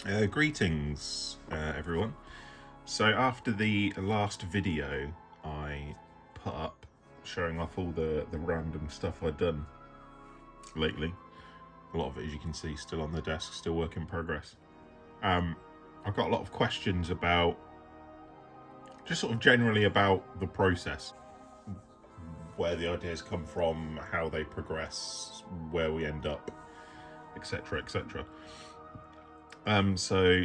Greetings, everyone. So after the last video I put up showing off all the random stuff I'd done lately, a lot of it, as you can see, still on the desk, still work in progress. I've got a lot of questions about, just sort of generally about the process, where the ideas come from, how they progress, where we end up, etc., etc. So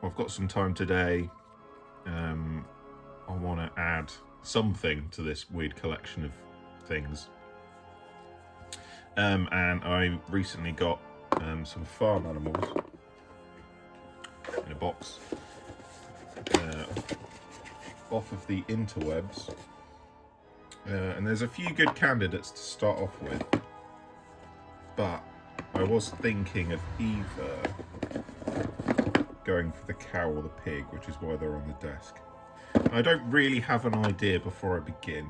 I've got some time today. I want to add something to this weird collection of things. And I recently got some farm animals in a box off of the interwebs. And there's a few good candidates to start off with, but I was thinking of either going for the cow or the pig, which is why they're on the desk. I don't really have an idea before I begin.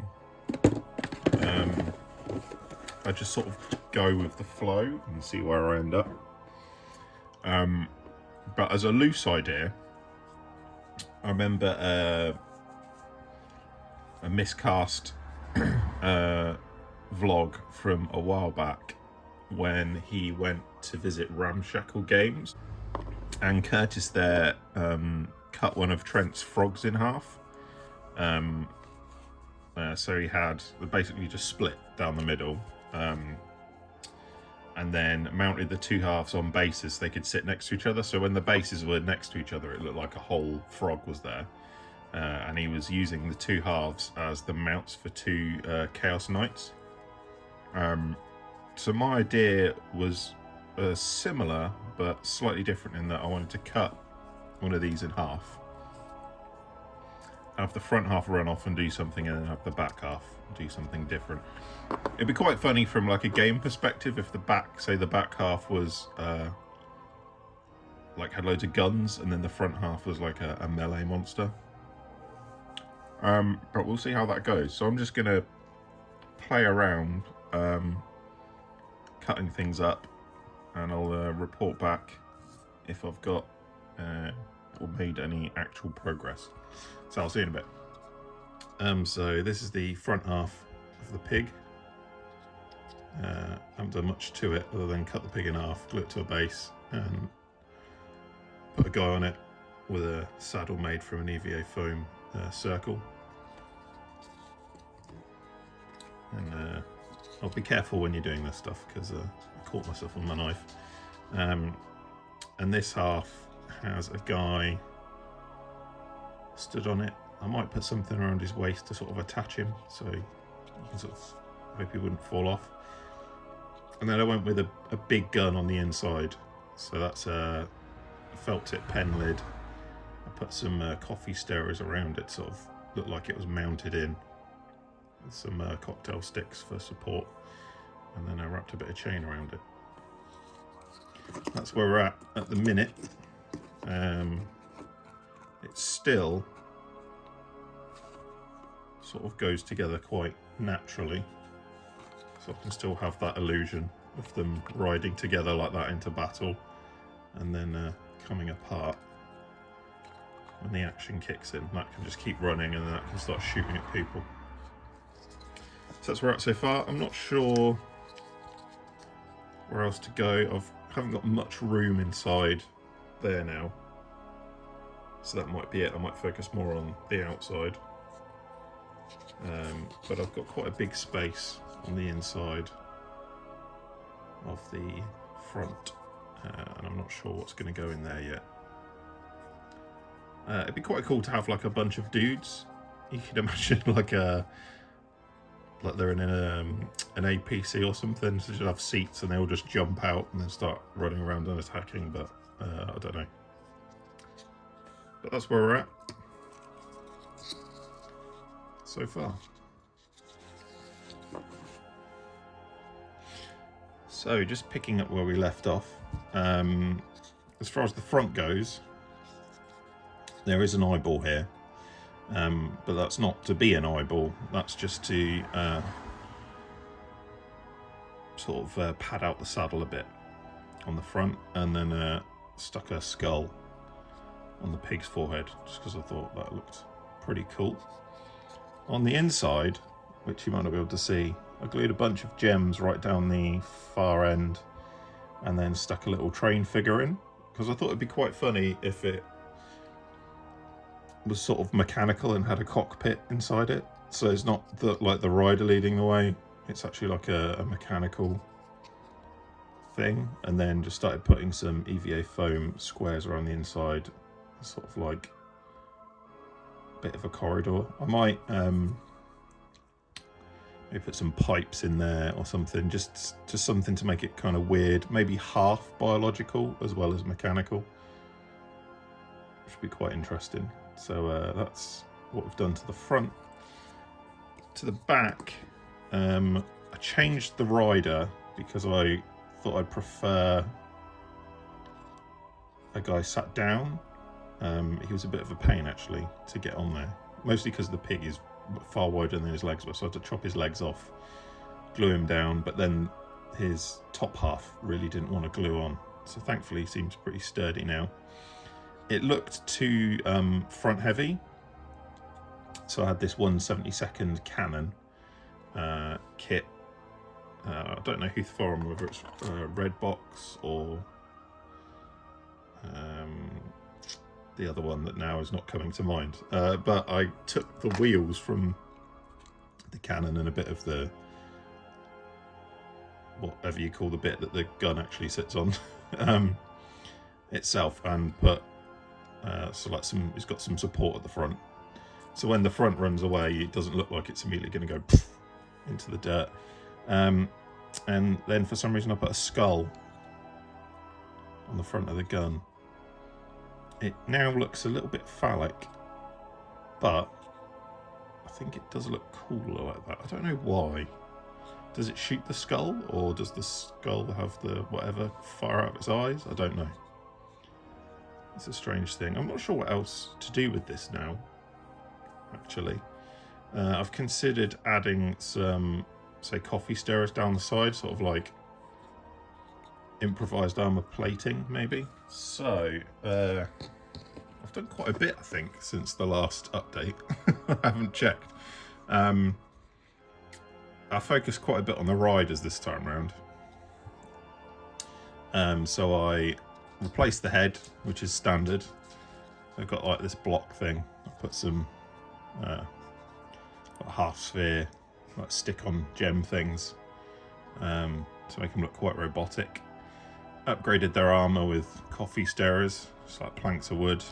I just sort of go with the flow and see where I end up. But as a loose idea, I remember a miscast vlog from a while back when he went to visit Ramshackle Games, and Curtis there cut one of Trent's frogs in half. So he had basically just split down the middle, and then mounted the two halves on bases so they could sit next to each other. So when the bases were next to each other, it looked like a whole frog was there. And he was using the two halves as the mounts for two Chaos Knights. So my idea was similar, but slightly different in that I wanted to cut one of these in half, have the front half run off and do something, and then have the back half do something different. It'd be quite funny from like a game perspective if the back half was like had loads of guns, and then the front half was like a melee monster. But we'll see how that goes. So I'm just gonna play around cutting things up, and I'll report back if I've got or made any actual progress. So I'll see you in a bit. So this is the front half of the pig. I haven't done much to it other than cut the pig in half, glue it to a base, and put a guy on it with a saddle made from an EVA foam circle. And I'll be careful when you're doing this stuff, because I caught myself on my knife. And this half has a guy stood on it. I might put something around his waist to sort of attach him, so you can sort of hope he wouldn't fall off. And then I went with a big gun on the inside, so that's a felt tip pen lid. I put some coffee stirrers around it, sort of looked like it was mounted in, with some cocktail sticks for support, and then I wrapped a bit of chain around it. That's where we're at the minute. It still sort of goes together quite naturally, so I can still have that illusion of them riding together like that into battle, and then coming apart when the action kicks in. That can just keep running, and then that can start shooting at people. So that's where we're at so far. I'm not sure where else to go. I haven't got much room inside there now, so that might be it. I might focus more on the outside, but I've got quite a big space on the inside of the front, and I'm not sure what's going to go in there yet. It'd be quite cool to have like a bunch of dudes. You could imagine like they're in an APC or something, so you'll have seats and they all just jump out and then start running around and attacking, but I don't know. But that's where we're at so far. So just picking up where we left off, as far as the front goes, there is an eyeball here. But that's not to be an eyeball, that's just to sort of pad out the saddle a bit on the front, and then stuck a skull on the pig's forehead, just because I thought that looked pretty cool. On the inside, which you might not be able to see, I glued a bunch of gems right down the far end and then stuck a little train figure in, because I thought it'd be quite funny if it was sort of mechanical and had a cockpit inside it. So it's not like the rider leading the way, it's actually like a mechanical thing. And then just started putting some EVA foam squares around the inside, sort of like a bit of a corridor. I might maybe put some pipes in there or something, just something to make it kind of weird, maybe half biological as well as mechanical. Should be quite interesting. So that's what we've done to the front. To the back, I changed the rider because I thought I'd prefer a guy sat down. He was a bit of a pain actually to get on there, mostly because the pig is far wider than his legs were, so I had to chop his legs off, glue him down, but then his top half really didn't want to glue on, so thankfully he seems pretty sturdy now. It looked too front heavy, so I had this 1/72 Canon kit. I don't know who from, whether it's Redbox or the other one that now is not coming to mind. But I took the wheels from the Canon and a bit of the, whatever you call the bit that the gun actually sits on, itself, and put so like it's got some support at the front. So when the front runs away, it doesn't look like it's immediately going to go into the dirt. And then for some reason I put a skull on the front of the gun. It now looks a little bit phallic, but I think it does look cooler like that. I don't know why. Does it shoot the skull, or does the skull have the whatever fire out of its eyes? I don't know. It's a strange thing. I'm not sure what else to do with this now, actually. I've considered adding some, say, coffee stirrers down the side, sort of like improvised armor plating, maybe. So, I've done quite a bit, I think, since the last update. I haven't checked. I focused quite a bit on the riders this time around. So I replaced the head, which is standard. I've got like this block thing. I put some like half sphere, like stick-on gem things, to make them look quite robotic. Upgraded their armor with coffee stirrers, just like planks of wood.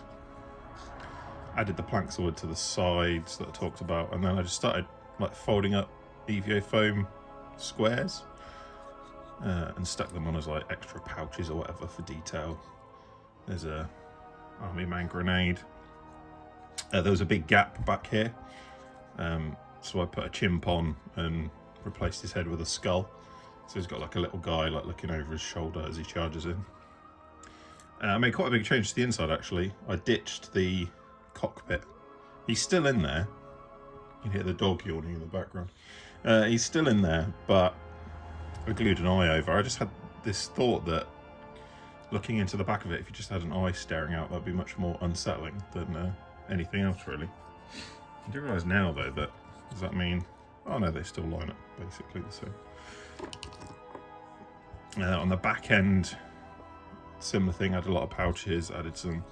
Added the planks of wood to the sides that I talked about, and then I just started like folding up EVA foam squares and stuck them on as like extra pouches or whatever for detail. There's a Army Man grenade. There was a big gap back here, so I put a chimp on and replaced his head with a skull. So he's got like a little guy like looking over his shoulder as he charges in. I made quite a big change to the inside actually. I ditched the cockpit. He's still in there. You can hear the dog yawning in the background. He's still in there, but I glued an eye over. I just had this thought that looking into the back of it, if you just had an eye staring out, that'd be much more unsettling than anything else really. I do realise now though that, does that mean, oh no, they still line up basically the same. On the back end, similar thing, added a lot of pouches, added some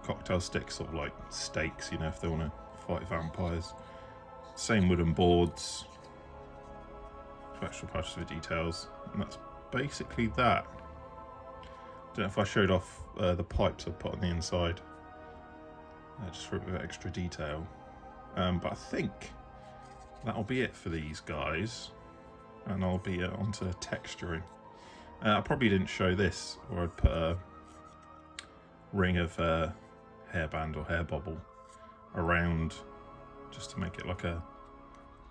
cocktail sticks, sort of like stakes, you know, if they want to fight vampires. Same wooden boards, extra pouches for details, and that's basically that. Don't know if I showed off the pipes I put on the inside, just for a bit of extra detail. But I think that'll be it for these guys, and I'll be onto texturing. I probably didn't show this, or I'd put a ring of hairband or hair bobble around just to make it like a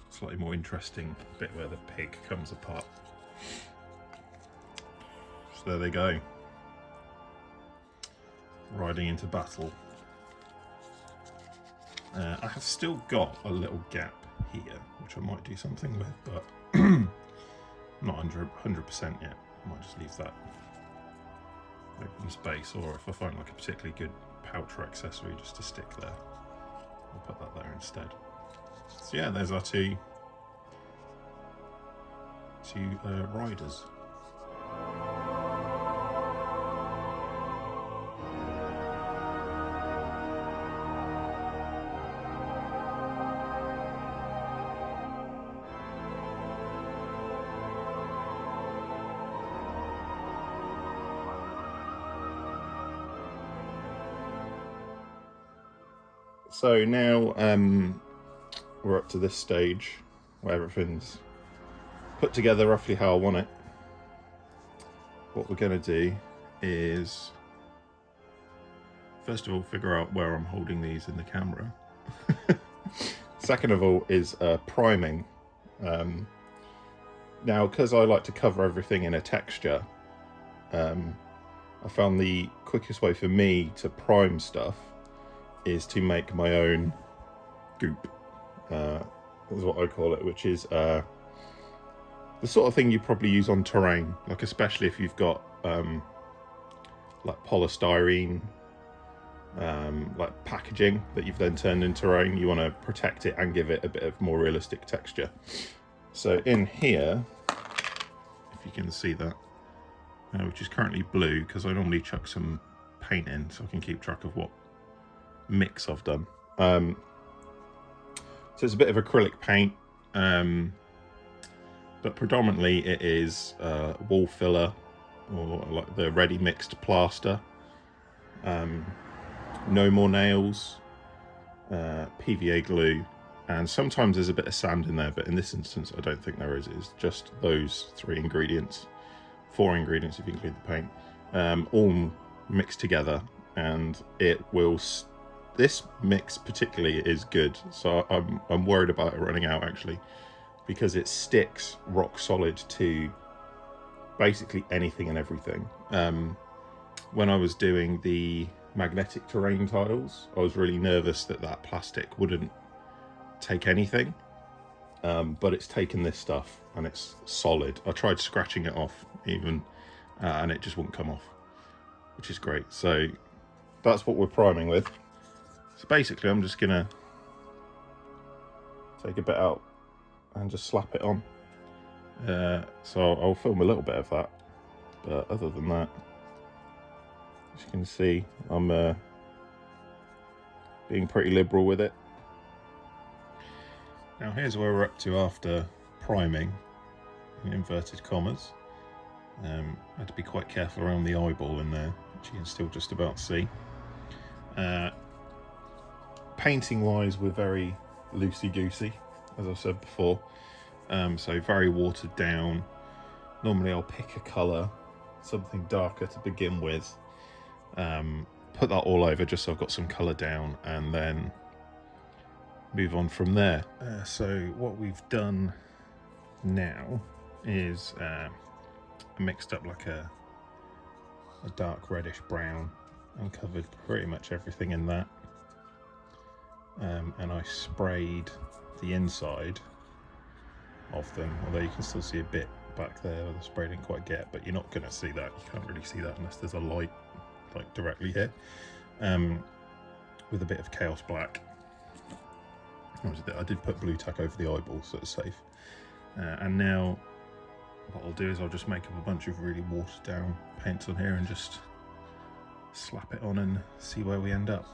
slightly more interesting bit where the pig comes apart. So there they go, riding into battle. I have still got a little gap here, which I might do something with, but not 100% yet. I might just leave that open space, or if I find like a particularly good pouch or accessory just to stick there, I'll put that there instead. So yeah, there's our two riders. So now we're up to this stage where everything's put together roughly how I want it. What we're going to do is, first of all, figure out where I'm holding these in the camera. Second of all is priming. Now, because I like to cover everything in a texture, I found the quickest way for me to prime stuff is to make my own goop, is what I call it, which is the sort of thing you probably use on terrain, like especially if you've got like polystyrene, like packaging that you've then turned into terrain. You want to protect it and give it a bit of more realistic texture. So in here, if you can see that, which is currently blue because I normally chuck some paint in so I can keep track of what mix I've done. So it's a bit of acrylic paint, but predominantly it is wall filler or like the ready mixed plaster, no more nails, PVA glue, and sometimes there's a bit of sand in there, but in this instance I don't think there is. It's just those 4 ingredients if you include the paint, all mixed together, and it will this mix particularly is good, so I'm worried about it running out actually, because it sticks rock solid to basically anything and everything. When I was doing the magnetic terrain tiles, I was really nervous that plastic wouldn't take anything, but it's taken this stuff and it's solid. I tried scratching it off even, and it just wouldn't come off, which is great. So that's what we're priming with. So basically I'm just gonna take a bit out and just slap it on. So I'll film a little bit of that, but other than that, as you can see, I'm being pretty liberal with it. Now here's where we're up to after priming, in inverted commas. I had to be quite careful around the eyeball in there, which you can still just about see. Painting wise, we're very loosey-goosey, as I've said before, so very watered down. Normally I'll pick a colour, something darker to begin with, put that all over just so I've got some colour down, and then move on from there. So what we've done now is I mixed up like a dark reddish brown and covered pretty much everything in that, and I sprayed the inside of them, although you can still see a bit back there where the spray didn't quite get, but you're not going to see that. You can't really see that unless there's a light like directly here, with a bit of Chaos Black. I did put blue tack over the eyeball so it's safe, and now what I'll do is I'll just make up a bunch of really watered down paints on here and just slap it on and see where we end up.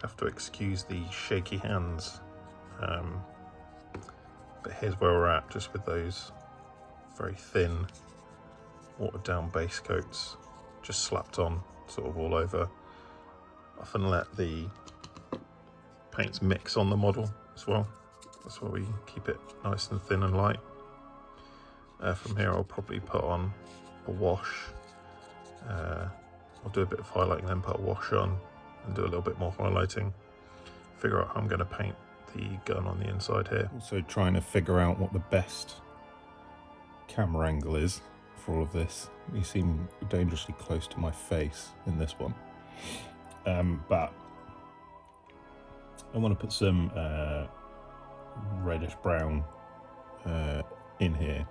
have to excuse the shaky hands. But here's where we're at, just with those very thin, watered down base coats just slapped on sort of all over. Often let the paints mix on the model as well. That's why we keep it nice and thin and light. From here I'll probably put on a wash. I'll do a bit of highlighting, then put a wash on and do a little bit more highlighting. Figure out how I'm going to paint the gun on the inside here. Also trying to figure out what the best camera angle is for all of this. You seem dangerously close to my face in this one. But I want to put some reddish brown in here.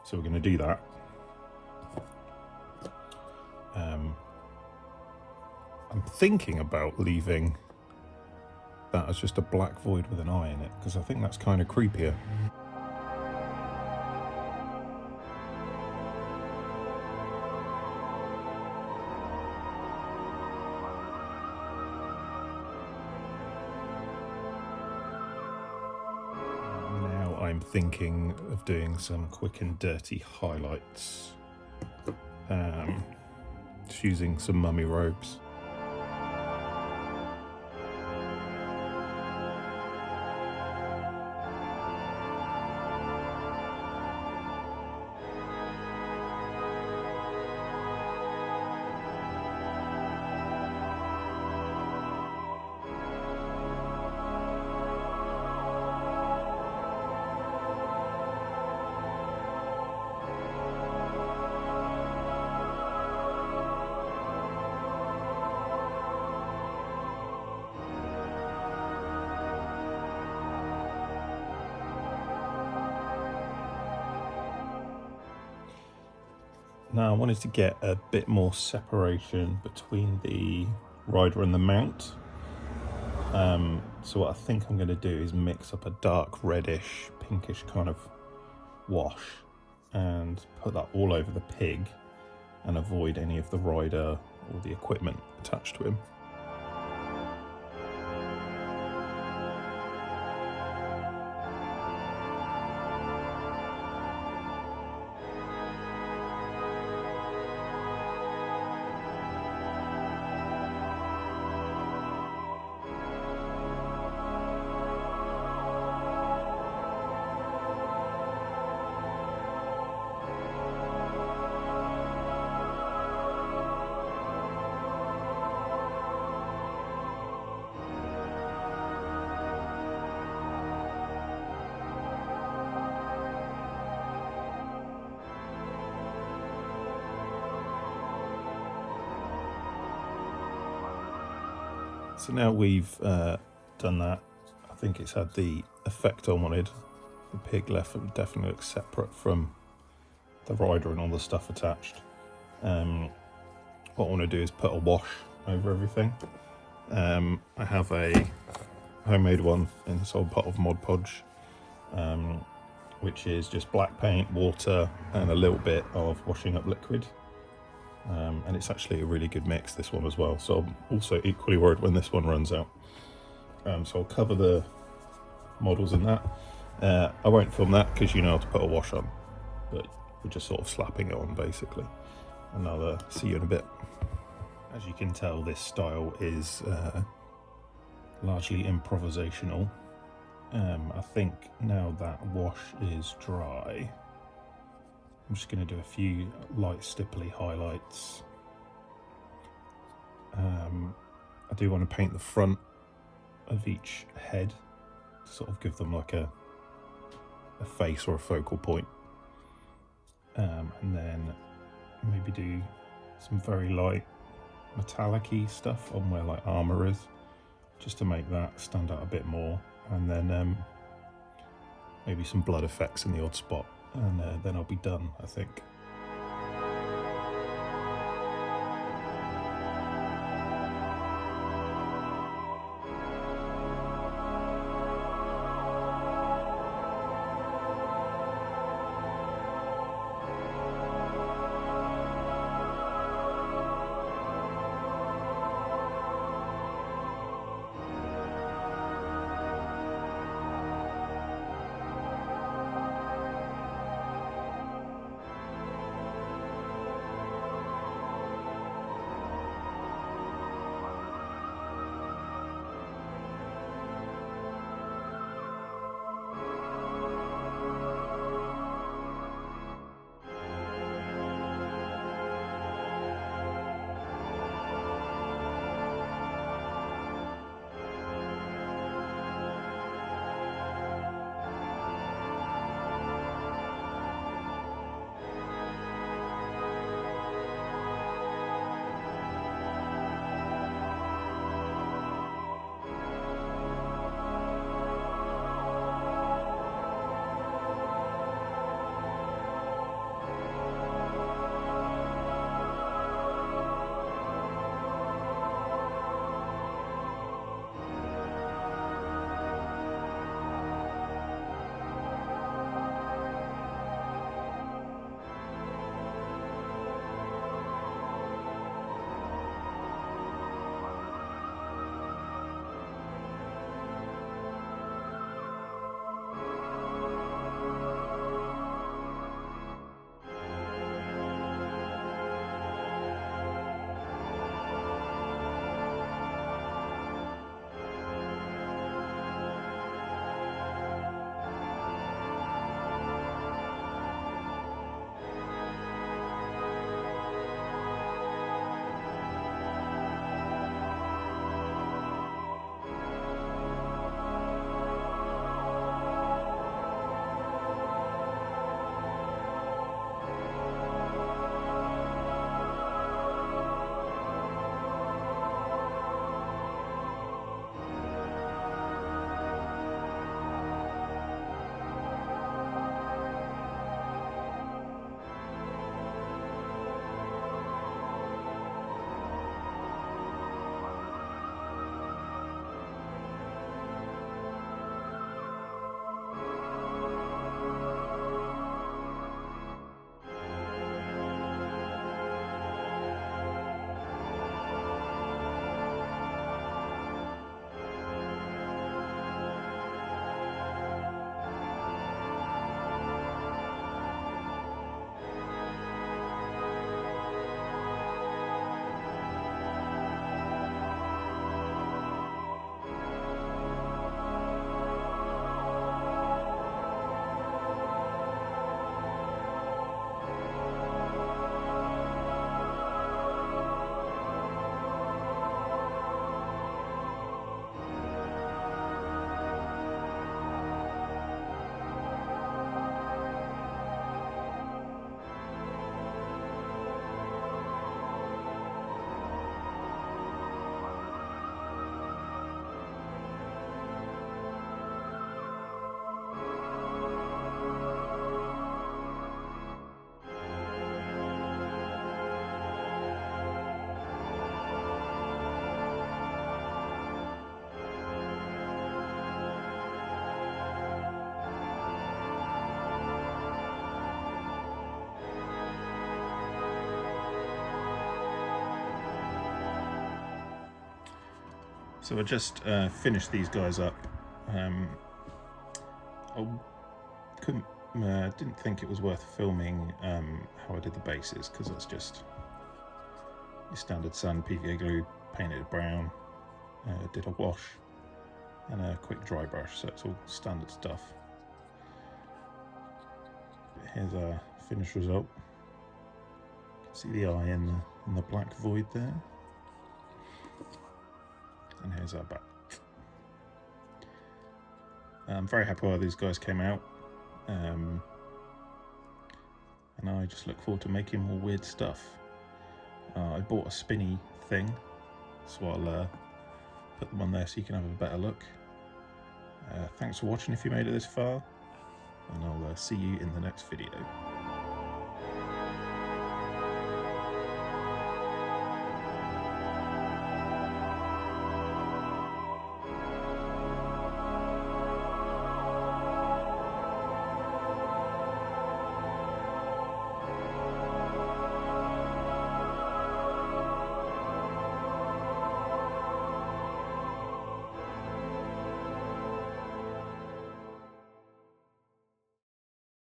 So we're going to do that. I'm thinking about leaving that as just a black void with an eye in it, because I think that's kind of creepier. Now I'm thinking of doing some quick and dirty highlights. Just using some mummy robes. Now I wanted to get a bit more separation between the rider and the mount. So what I think I'm going to do is mix up a dark reddish, pinkish kind of wash and put that all over the pig and avoid any of the rider or the equipment attached to him. So now we've done that, I think it's had the effect I wanted. The pig left definitely looks separate from the rider and all the stuff attached. What I want to do is put a wash over everything. I have a homemade one in this old pot of Mod Podge, which is just black paint, water and a little bit of washing up liquid. And it's actually a really good mix, this one as well, so I'm also equally worried when this one runs out. So I'll cover the models in that. I won't film that because you know how to put a wash on, but we're just sort of slapping it on basically. And I'll see you in a bit. As you can tell, this style is largely improvisational. I think now that wash is dry, I'm just going to do a few light stipply highlights. I do want to paint the front of each head to sort of give them like a face or a focal point. And then maybe do some very light metallic-y stuff on where like armour is, just to make that stand out a bit more. And then maybe some blood effects in the odd spot. And then I'll be done, I think. So I just finished these guys up. I didn't think it was worth filming how I did the bases, because that's just your standard sand PVA glue, painted brown, did a wash and a quick dry brush, so it's all standard stuff. But here's our finished result. You can see the eye in the black void there. And here's our back. I'm very happy how these guys came out. And I just look forward to making more weird stuff. I bought a spinny thing, so I'll put them on there so you can have a better look. Thanks for watching if you made it this far, and I'll see you in the next video.